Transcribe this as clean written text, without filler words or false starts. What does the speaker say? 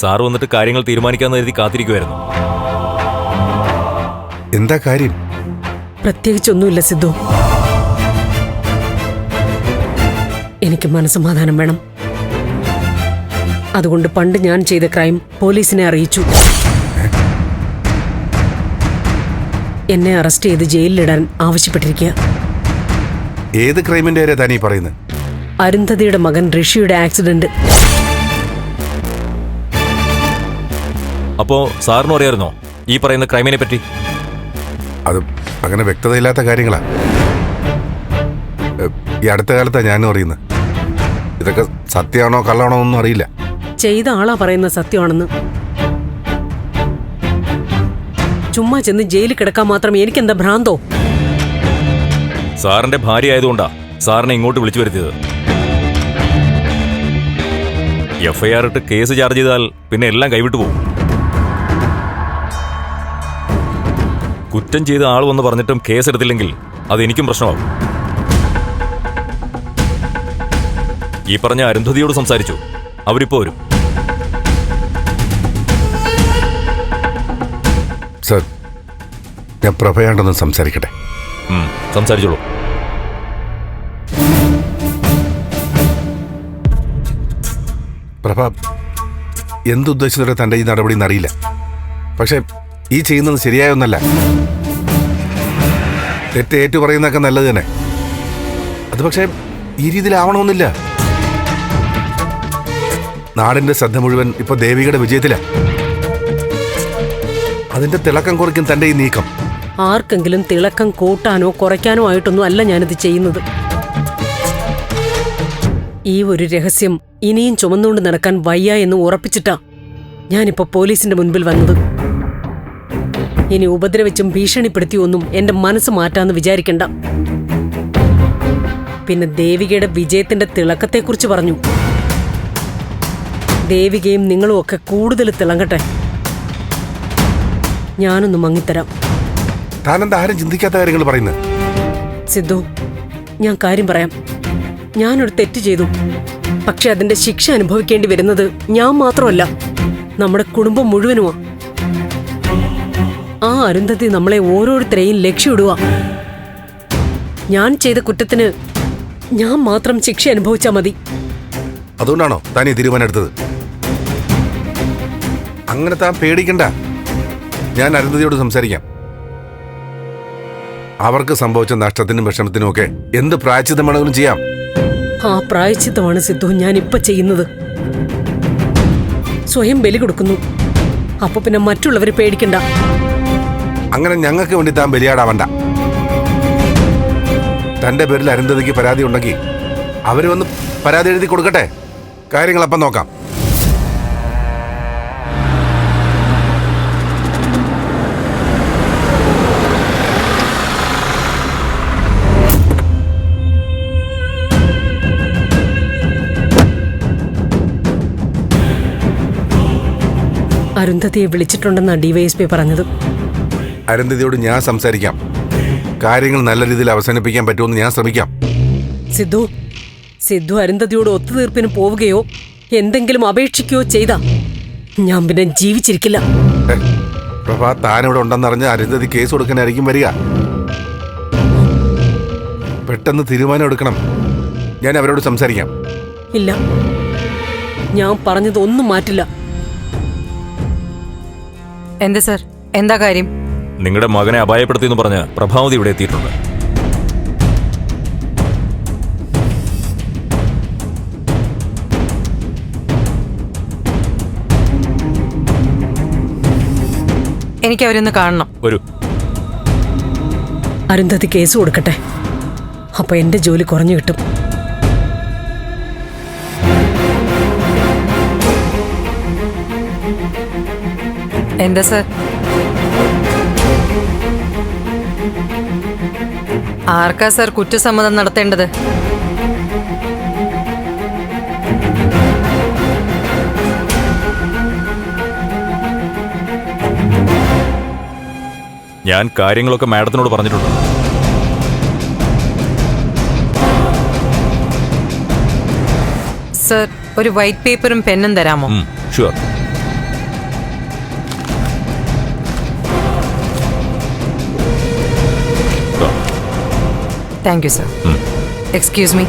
Sir വന്നിട്ട് കാര്യങ്ങൾ തീരുമാനിക്കാന്ന് കരുതി കാത്തിരിക്കുമായിരുന്നു. എന്താ കാര്യം? പ്രത്യേകിച്ചൊന്നുമില്ല സിദ്ധു. എനിക്ക് മനസ്സമാധാനം വേണം. അതുകൊണ്ട് പണ്ട് ഞാൻ ചെയ്ത ക്രൈം പോലീസിനെ അറിയിച്ചു. എന്നെ അറസ്റ്റ് ചെയ്ത് ജയിലിലിടാൻ ആവശ്യപ്പെട്ടിരിക്കുക. ഏത് ക്രൈമിന്റെ കാര്യം താനീ പറയുന്നത്? അരുന്ധതിയുടെ മകൻ ഋഷിയുടെ ആക്സിഡന്റ്. അപ്പോ സാറിനും അറിയായിരുന്നോ ഈ പറയുന്ന ക്രൈമിനെ പറ്റി? അത് അങ്ങനെ വ്യക്തതയില്ലാത്ത കാര്യങ്ങളാ. ഈ അടുത്ത കാലത്താ ഞാനും അറിയുന്നത്. ഇതൊക്കെ സത്യമാണോ കള്ളാണോ ഒന്നും അറിയില്ല. ചെയ്ത ആളാ പറയുന്ന സത്യമാണെന്ന്. ചുമ്മാ ചെന്ന് ജയിലിൽ കിടക്കാൻ മാത്രം എനിക്കെന്താ ഭ്രാന്തോ? സാറിന്റെ ഭാര്യ ആയതുകൊണ്ടാ സാറിനെ ഇങ്ങോട്ട് വിളിച്ചു വരുത്തിയത്. FIR ഇട്ട് കേസ് ചാർജ് ചെയ്താൽ പിന്നെ എല്ലാം കൈവിട്ടു പോകും. കുറ്റം ചെയ്ത ആൾ വന്ന് പറഞ്ഞിട്ടും കേസെടുത്തില്ലെങ്കിൽ അത് എനിക്കും പ്രശ്നമാകും. ഈ പറഞ്ഞ അരുന്ധതിയോട് സംസാരിച്ചു. അവരിപ്പോ വരും. സർ, ഞാൻ പ്രഭയാണ്ടെന്ന് സംസാരിക്കട്ടെ? സംസാരിച്ചോളൂ. പ്രഭ, എന്തുദ്ദേശത്തോടെ തൻ്റെ ഈ നടപടി എന്നറിയില്ല. പക്ഷെ ഈ ചെയ്യുന്നത് ശരിയായൊന്നല്ല. തെറ്റ് ഏറ്റു പറയുന്നതൊക്കെ നല്ലത് തന്നെ. അത് പക്ഷേ ഈ രീതിയിലാവണമെന്നില്ല. നാടിന്റെ ശ്രദ്ധ മുഴുവൻ ഇപ്പൊ ദേവികയുടെ വിജയത്തിലാണ്. അതിന്റെ തിളക്കം കുറയ്ക്കും തന്റെ ഈ നീക്കം. ആർക്കെങ്കിലും തിളക്കം കൂട്ടാനോ കുറയ്ക്കാനോ ആയിട്ടൊന്നും അല്ല ഞാനിത് ചെയ്യുന്നത്. ഈ ഒരു രഹസ്യം ഇനിയും ചുമന്നുകൊണ്ട് നടക്കാൻ വയ്യ എന്ന് ഉറപ്പിച്ചിട്ടാ ഞാനിപ്പോ പോലീസിന്റെ മുൻപിൽ വന്നത്. ഇനി ഉപദ്രവിച്ചും ഭീഷണിപ്പെടുത്തിയൊന്നും എന്റെ മനസ്സ് മാറ്റാന്ന് വിചാരിക്കണ്ട. പിന്നെ ദേവികയുടെ വിജയത്തിന്റെ തിളക്കത്തെക്കുറിച്ച് പറഞ്ഞു. ദേവികയും നിങ്ങളും ഒക്കെ കൂടുതൽ തിളങ്ങട്ടെ. ഞാനൊന്ന് മങ്ങിത്തരാം. താനെന്താ ആരും ചിന്തിക്കാത്ത കാര്യങ്ങൾ പറയുന്നത്? സിദ്ധു, ഞാൻ കാര്യം പറയാം. ഞാനൊരു തെറ്റ് ചെയ്തു. പക്ഷെ അതിന്റെ ശിക്ഷ അനുഭവിക്കേണ്ടി വരുന്നത് ഞാൻ മാത്രമല്ല, നമ്മുടെ കുടുംബം മുഴുവനുമാ. ആ അരുന്ധതി നമ്മളെ ഓരോരുത്തരെയും ലക്ഷ്യമിടുക. ഞാൻ ചെയ്ത കുറ്റത്തിന് ഞാൻ മാത്രം ശിക്ഷ അനുഭവിച്ചാൽ മതി. അതുകൊണ്ടാണോ താൻ ഈ തീരുമാനം എടുത്തത്? അങ്ങനെ താൻ പേടിക്കണ്ട. ഞാൻ അരുന്ധതിയോട് സംസാരിക്കാം. അവർക്ക് സംഭവിച്ച നഷ്ടത്തിനും വിഷമത്തിനും ഒക്കെ എന്ത് പ്രായശ്ചിത്തം വേണമെങ്കിലും ചെയ്യാം. ആ പ്രായശ്ചിത്തമാണ് സിദ്ധു ഞാൻ ഇപ്പൊ ചെയ്യുന്നത്. സ്വയം ബലി കൊടുക്കുന്നു. അപ്പൊ പിന്നെ മറ്റുള്ളവരെ പേടിക്കണ്ട. അങ്ങനെ ഞങ്ങൾക്ക് വേണ്ടി താൻ ബലിയാടാവണ്ട. തന്റെ പേരിൽ അരുന്ധതിക്ക് പരാതി ഉണ്ടെങ്കിൽ അവര് വന്ന് പരാതി എഴുതി കൊടുക്കട്ടെ. കാര്യങ്ങളപ്പം നോക്കാം. അരുന്ധതിയെ വിളിച്ചിട്ടുണ്ടെന്നാ DYSP പറഞ്ഞത്. അരുന്ധതിയോട് ഞാൻ സംസാരിക്കാം. കാര്യങ്ങൾ നല്ല രീതിയിൽ അവസാനിപ്പിക്കാൻ പറ്റുമെന്ന് ഞാൻ ശ്രമിക്കാം. സിദ്ധു അരുന്ധതിയോട് ഒത്തുതീർപ്പിന് പോവുകയോ എന്തെങ്കിലും അപേക്ഷിക്കുകയോ ചെയ്താ ഞാൻ പിന്നെ ജീവിച്ചിരിക്കില്ല. പ്രഭ, താനിവിടെ ഉണ്ടെന്നറിഞ്ഞ് അരുന്ധതി കേസ് കൊടുക്കാനായിരിക്കും വരിക. പെട്ടെന്ന് തീരുമാനം എടുക്കണം. ഞാൻ അവരോട് സംസാരിക്കാം. ഇല്ല, ഞാൻ പറഞ്ഞത് ഒന്നും മാറ്റില്ല. എന്താ സർ, എന്താ കാര്യം? നിങ്ങളുടെ മകനെ അപായപ്പെടുത്തിയെന്ന് പറഞ്ഞ് പ്രഭാവതി ഇവിടെ എത്തിയിട്ടുണ്ട്. എനിക്ക് അവരൊന്ന് കാണണം. വരൂ. അരുന്ധതി കേസ് കൊടുക്കട്ടെ. അപ്പൊ എന്റെ ജോലി കുറഞ്ഞു കിട്ടും. എന്താ സർ? ആർക്കാ സർ കുറ്റസമ്മതം നടത്തേണ്ടത്? ഞാൻ കാര്യങ്ങളൊക്കെ മാഡത്തിനോട് പറഞ്ഞിട്ടുണ്ട്. സർ, ഒരു വൈറ്റ് പേപ്പറും പെന്നും തരാമോ? Sure. Thank you sir. Excuse me.